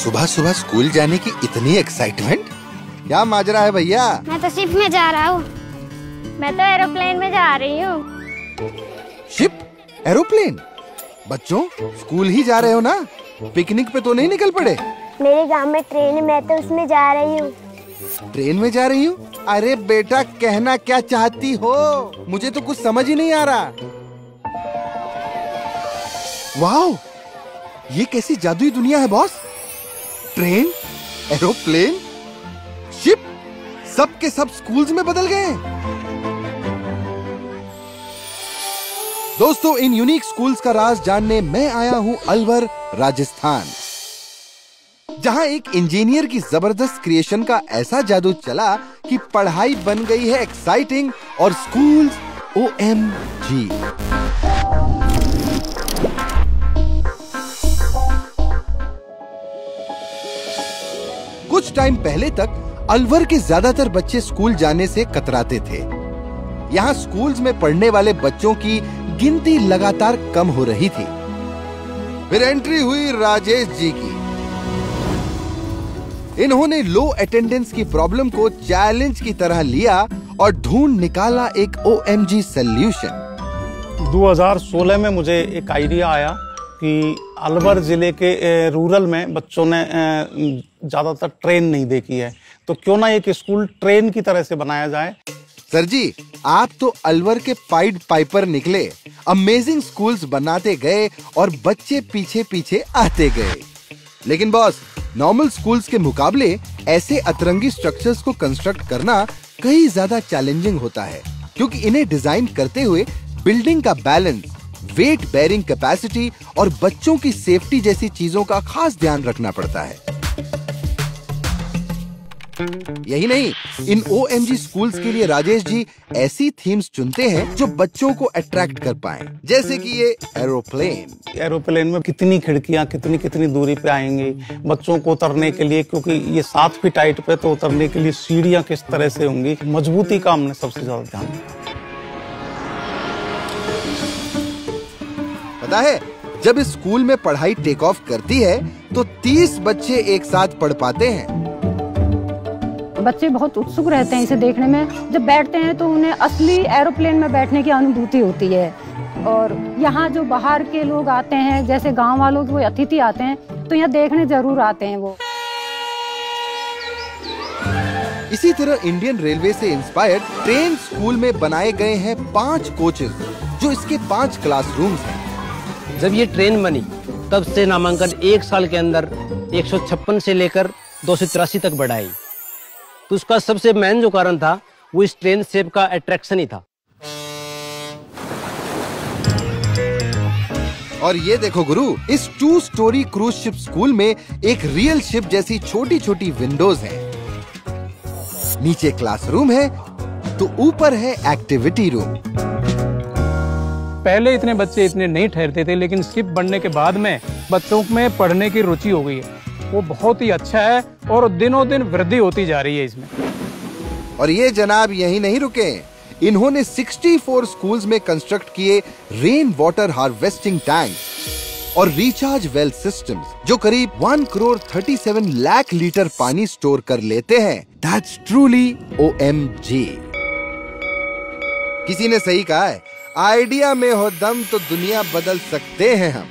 सुबह सुबह स्कूल जाने की इतनी एक्साइटमेंट, क्या माजरा है भैया? मैं तो शिप में जा रहा हूँ। मैं तो एरोप्लेन में जा रही हूँ। शिप? एरोप्लेन? बच्चों स्कूल ही जा रहे हो ना, पिकनिक पे तो नहीं निकल पड़े? मेरे गांव में ट्रेन है, मैं तो उसमें जा रही हूँ। ट्रेन में जा रही हूँ? अरे बेटा कहना क्या चाहती हो, मुझे तो कुछ समझ ही नहीं आ रहा। वाह, ये कैसी जादुई दुनिया है बॉस। ट्रेन, एरोप्लेन, शिप, सब के सब स्कूल्स में बदल गए। दोस्तों, इन यूनिक स्कूल्स का राज जानने मैं आया हूं अलवर, राजस्थान, जहां एक इंजीनियर की जबरदस्त क्रिएशन का ऐसा जादू चला कि पढ़ाई बन गई है एक्साइटिंग और स्कूल्स OMG। कुछ टाइम पहले तक अलवर के ज्यादातर बच्चे स्कूल जाने से कतराते थे। यहाँ स्कूल्स में पढ़ने वाले बच्चों की गिनती लगातार कम हो रही थी। फिर एंट्री हुई राजेश जी की। इन्होंने लो अटेंडेंस की प्रॉब्लम को चैलेंज की तरह लिया और ढूंढ निकाला एक OMG सॉल्यूशन। 2016 में मुझे एक आइडिया आया कि अलवर जिले के रूरल में बच्चों ने ज्यादातर ट्रेन नहीं देखी है, तो क्यों ना एक स्कूल ट्रेन की तरह से बनाया जाए। सर जी, आप तो अलवर के पाइड पाइपर निकले, अमेजिंग स्कूल्स बनाते गए और बच्चे पीछे पीछे आते गए। लेकिन बॉस, नॉर्मल स्कूल्स के मुकाबले ऐसे अतरंगी स्ट्रक्चर्स को कंस्ट्रक्ट करना कहीं ज्यादा चैलेंजिंग होता है, क्योंकि इन्हें डिजाइन करते हुए बिल्डिंग का बैलेंस, वेट बेयरिंग कैपेसिटी और बच्चों की सेफ्टी जैसी चीजों का खास ध्यान रखना पड़ता है। यही नहीं, इन OMG स्कूल्स के लिए राजेश जी ऐसी थीम्स चुनते हैं जो बच्चों को अट्रैक्ट कर पाएं, जैसे कि ये एरोप्लेन। एरोप्लेन में कितनी खिड़कियां कितनी कितनी दूरी पे आएंगी बच्चों को उतरने के लिए, क्योंकि ये 7 फीट हाइट पे, तो उतरने के लिए सीढ़ियां किस तरह से होंगी, मजबूती का हमने सबसे ज्यादा ध्यान दिया। पता है, जब इस स्कूल में पढ़ाई टेक ऑफ करती है तो 30 बच्चे एक साथ पढ़ पाते हैं। बच्चे बहुत उत्सुक रहते हैं इसे देखने में। जब बैठते हैं तो उन्हें असली एरोप्लेन में बैठने की अनुभूति होती है। और यहाँ जो बाहर के लोग आते हैं, जैसे गांव वालों के कोई अतिथि आते हैं, तो यहाँ देखने जरूर आते हैं वो। इसी तरह इंडियन रेलवे से इंस्पायर्ड ट्रेन स्कूल में बनाए गए हैं 5 कोचेस, जो इसके 5 क्लासरूम्स हैं। जब ये ट्रेन बनी तब से नामांकन 1 साल के अंदर 156 से लेकर 283 तक बढ़ाई। तो उसका सबसे मेन जो कारण था वो इस ट्रेन शेप का अट्रैक्शन ही था। और ये देखो गुरु, इस 2 स्टोरी क्रूज शिप स्कूल में एक रियल शिप जैसी छोटी छोटी विंडोज हैं। नीचे क्लासरूम है तो ऊपर है एक्टिविटी रूम। पहले इतने बच्चे इतने नहीं ठहरते थे, लेकिन शिप बनने के बाद में बच्चों में पढ़ने की रुचि हो गई है। वो बहुत ही अच्छा है और दिनों दिन वृद्धि होती जा रही है इसमें। और ये जनाब यही नहीं रुके, इन्होंने 64 स्कूल्स में कंस्ट्रक्ट किए रेन वाटर हार्वेस्टिंग टैंक और रिचार्ज वेल सिस्टम्स, जो करीब 1 करोड़ 37 लाख लीटर पानी स्टोर कर लेते हैं। That's truly OMG। किसी ने सही कहा है, आइडिया में हो दम तो दुनिया बदल सकते हैं हम।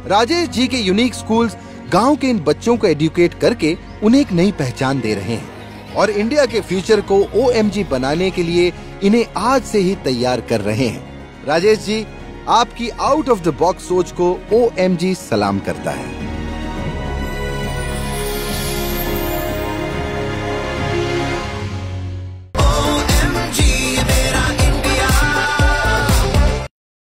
राजेश जी के यूनिक स्कूल्स गांव के इन बच्चों को एडुकेट करके उन्हें एक नई पहचान दे रहे हैं और इंडिया के फ्यूचर को OMG बनाने के लिए इन्हें आज से ही तैयार कर रहे हैं। राजेश जी, आपकी आउट ऑफ द बॉक्स सोच को OMG सलाम करता है।